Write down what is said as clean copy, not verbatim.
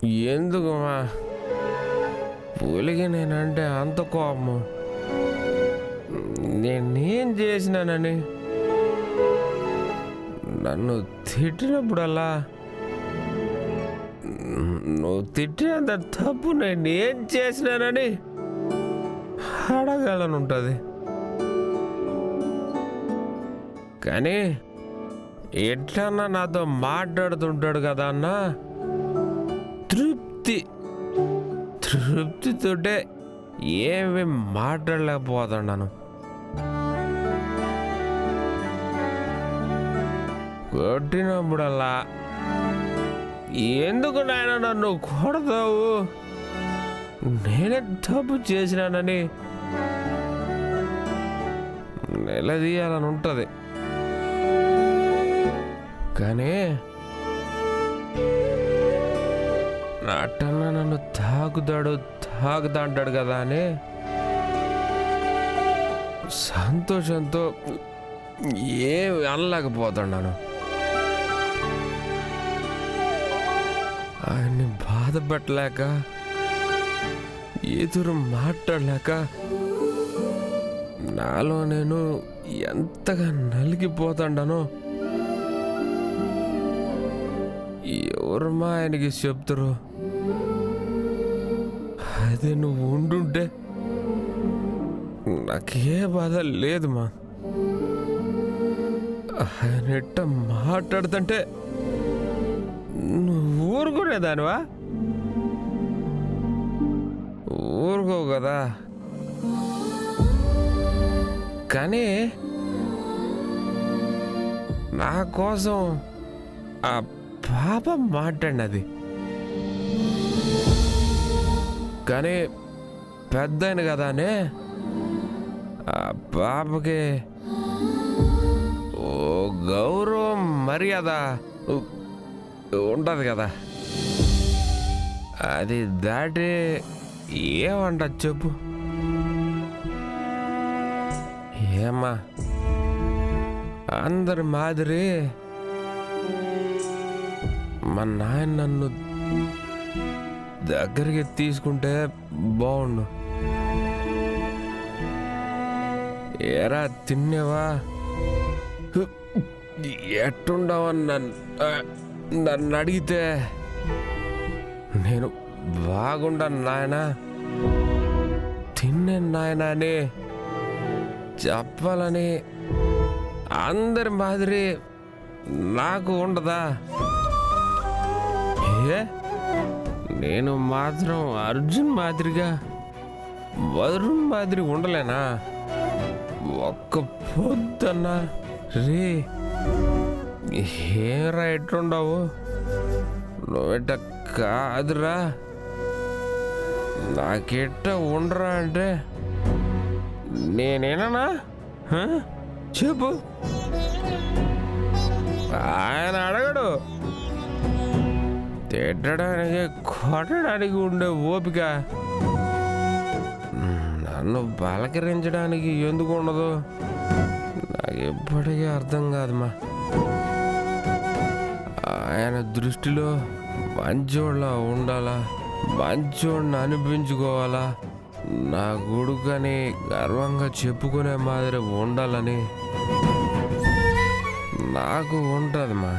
ఎందుకుమా పులికి నేనంటే అంత కోపము? నేనేం చేసినానని? నన్ను తిట్టినప్పుడల్లా నువ్వు తిట్టినంత తప్పు నేనేం చేసినానని అడగాలని ఉంటుంది. కానీ ఎట్లన్నా నాతో మాట్లాడుతుంటాడు కదా అన్న, తృప్తితోటే ఏమి మాట్లాడలేకపోతున్నాను. కొట్టినప్పుడల్లా ఎందుకు నాయన నన్ను కొడతావు, నేనే తప్పు చేసినానని నిలదీయాలని ఉంటుంది. కానీ అట్టన్నా నన్ను తాగుతా అంటాడు కదా అని సంతోషంతో ఏం అనలేకపోతున్నాను. ఆయన్ని బాధ పెట్టలేక, ఎదురు మాట్లాడలేక నాలో నేను ఎంతగా నలిగిపోతాడానో ఎవరమ్మా ఆయనకి చెప్తారు. అదే నువ్వు ఉండుంటే నాకే బాధ లేదుమా. ఆయన ఎట్ట మాట్లాడుతుంటే నువ్వు ఊరుకునేదానివా? ఊరుకో కదా. కానీ నా కోసం ఆ పాప మాట్లాడినది. కానీ పెద్దయిన కదానే ఆ పాపకి ఓ గౌరవం మర్యాద ఉంటుంది కదా, అది దాటి ఏమంట చెప్పు. ఏమ్మా అందరి మాదిరి మా నాయన నన్ను దగ్గరికి తీసుకుంటే బాగుండు. ఏరా తిన్నావా, ఎట్టుండవని నన్ను అడిగితే నేను బాగుండను నాయన, తిన్నే నాయన అని చెప్పాలని అందరి మాదిరి నాకు ఉండదా? నేను మాత్రం అర్జున్ మాదిరిగా వరుణ్ మాదిరి ఉండలేనా? ఒక్క పొద్దున్నా రే ఏరా ఎట్లుండవు, నువ్వెట్ట కాదురా, నాకెట్ట ఉండరా అంటే నేనేనా చెప్పు. ఆయన అడగడు, తిట్టడానికి కొట్టడానికి ఉండే ఓపిక నన్ను పలకరించడానికి ఎందుకు ఉండదు నాకు ఎప్పటికీ అర్థం కాదమ్మా. ఆయన దృష్టిలో మంచోళ్ళ ఉండాలా, మంచోడిని అనిపించుకోవాలా, నా కొడుకని గర్వంగా చెప్పుకునే మాదిరి ఉండాలని నాకు ఉంటుందమ్మా.